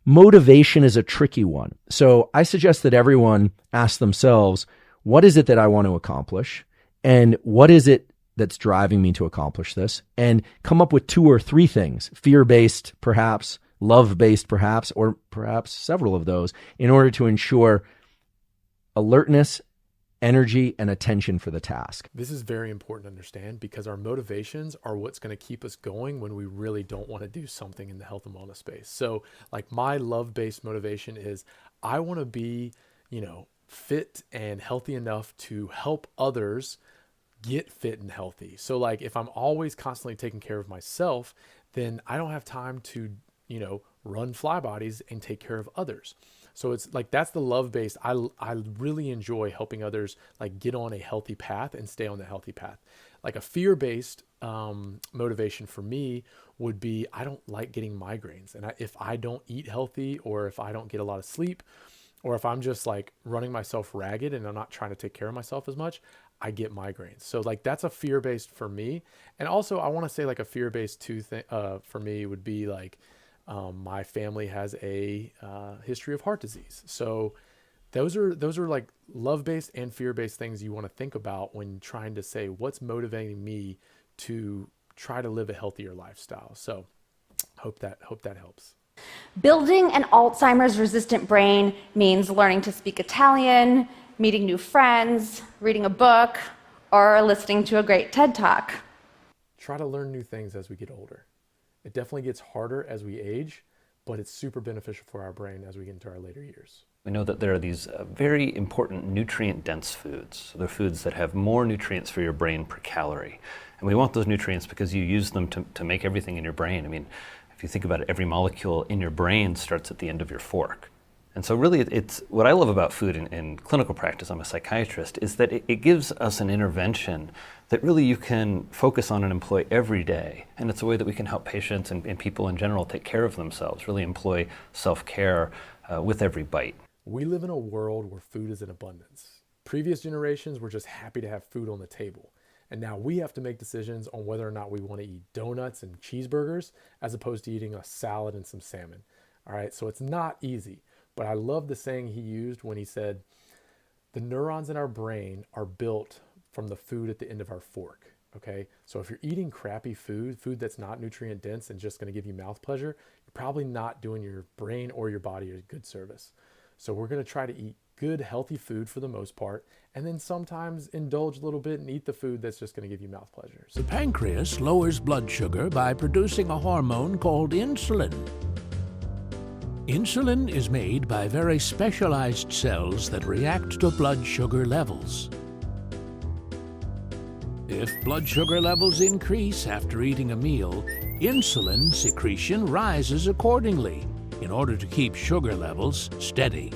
Motivation is a tricky one. So I suggest that everyone ask themselves, what is it that I want to accomplish? And what is it that's driving me to accomplish this? And come up with 2 or 3 things, fear-based perhaps, love-based perhaps, or perhaps several of those, in order to ensure alertness, energy, and attention for the task. This is very important to understand because our motivations are what's going to keep us going when we really don't want to do something in the health and wellness space. So like my love-based motivation is I want to be, fit and healthy enough to help others get fit and healthy. So like if I'm always constantly taking care of myself, then I don't have time to, run fly bodies and take care of others. So it's like, that's the love-based. I really enjoy helping others like get on a healthy path and stay on the healthy path. Like a fear-based motivation for me would be, I don't like getting migraines. And if I don't eat healthy, or if I don't get a lot of sleep, or if I'm just like running myself ragged and I'm not trying to take care of myself as much, I get migraines. So like that's a fear-based for me. And also I want to say like a fear-based too for me would be like, my family has a history of heart disease. So those are like love-based and fear-based things you want to think about when trying to say what's motivating me to try to live a healthier lifestyle. So hope that helps. Building an Alzheimer's resistant brain means learning to speak Italian, meeting new friends, reading a book, or listening to a great TED Talk. Try to learn new things as we get older. It definitely gets harder as we age, but it's super beneficial for our brain as we get into our later years. We know that there are these very important nutrient-dense foods. So they're foods that have more nutrients for your brain per calorie. And we want those nutrients because you use them to make everything in your brain. I mean, if you think about it, every molecule in your brain starts at the end of your fork. And so really, it's what I love about food in clinical practice, I'm a psychiatrist, is that it gives us an intervention that really you can focus on and employ every day. And it's a way that we can help patients and people in general take care of themselves, really employ self-care with every bite. We live in a world where food is in abundance. Previous generations were just happy to have food on the table. And now we have to make decisions on whether or not we want to eat donuts and cheeseburgers as opposed to eating a salad and some salmon. All right, so it's not easy. But I love the saying he used when he said, the neurons in our brain are built from the food at the end of our fork, okay? So if you're eating crappy food that's not nutrient dense and just gonna give you mouth pleasure, you're probably not doing your brain or your body a good service. So we're gonna try to eat good, healthy food for the most part, and then sometimes indulge a little bit and eat the food that's just gonna give you mouth pleasure. The pancreas lowers blood sugar by producing a hormone called insulin. Insulin is made by very specialized cells that react to blood sugar levels. If blood sugar levels increase after eating a meal, insulin secretion rises accordingly in order to keep sugar levels steady.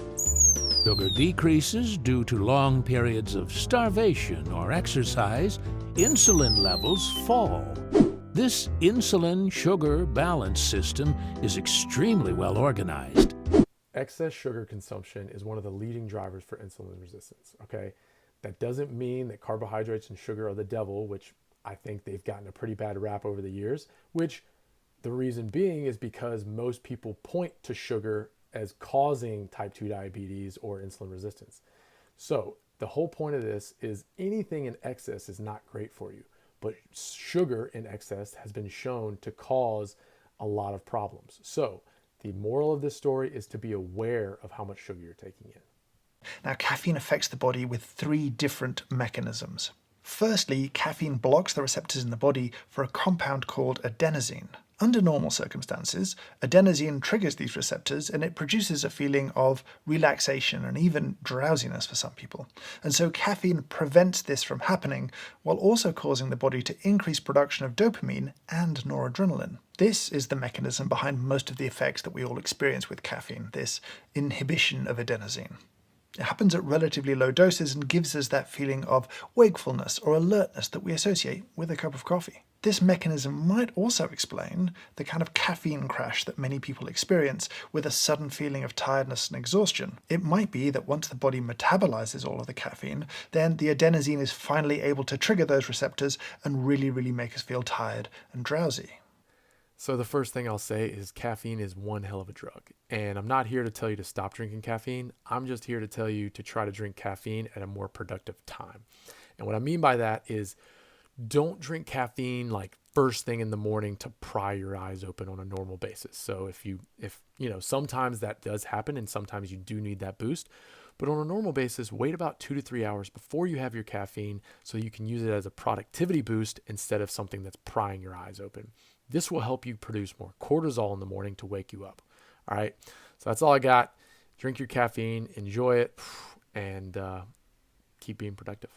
Sugar decreases due to long periods of starvation or exercise, insulin levels fall. This insulin-sugar balance system is extremely well organized. Excess sugar consumption is one of the leading drivers for insulin resistance, okay? That doesn't mean that carbohydrates and sugar are the devil, which I think they've gotten a pretty bad rap over the years, which the reason being is because most people point to sugar as causing type 2 diabetes or insulin resistance. So the whole point of this is anything in excess is not great for you. But sugar in excess has been shown to cause a lot of problems. So the moral of this story is to be aware of how much sugar you're taking in. Now, caffeine affects the body with 3 different mechanisms. Firstly, caffeine blocks the receptors in the body for a compound called adenosine. Under normal circumstances, adenosine triggers these receptors and it produces a feeling of relaxation and even drowsiness for some people. And so caffeine prevents this from happening while also causing the body to increase production of dopamine and noradrenaline. This is the mechanism behind most of the effects that we all experience with caffeine, this inhibition of adenosine. It happens at relatively low doses and gives us that feeling of wakefulness or alertness that we associate with a cup of coffee. This mechanism might also explain the kind of caffeine crash that many people experience with a sudden feeling of tiredness and exhaustion. It might be that once the body metabolizes all of the caffeine, then the adenosine is finally able to trigger those receptors and really make us feel tired and drowsy. So the first thing I'll say is caffeine is one hell of a drug. And I'm not here to tell you to stop drinking caffeine. I'm just here to tell you to try to drink caffeine at a more productive time. And what I mean by that is don't drink caffeine like first thing in the morning to pry your eyes open on a normal basis. So if you know, sometimes that does happen and sometimes you do need that boost. But on a normal basis, wait about 2 to 3 hours before you have your caffeine so you can use it as a productivity boost instead of something that's prying your eyes open. This will help you produce more cortisol in the morning to wake you up. All right. So that's all I got. Drink your caffeine, enjoy it, and keep being productive.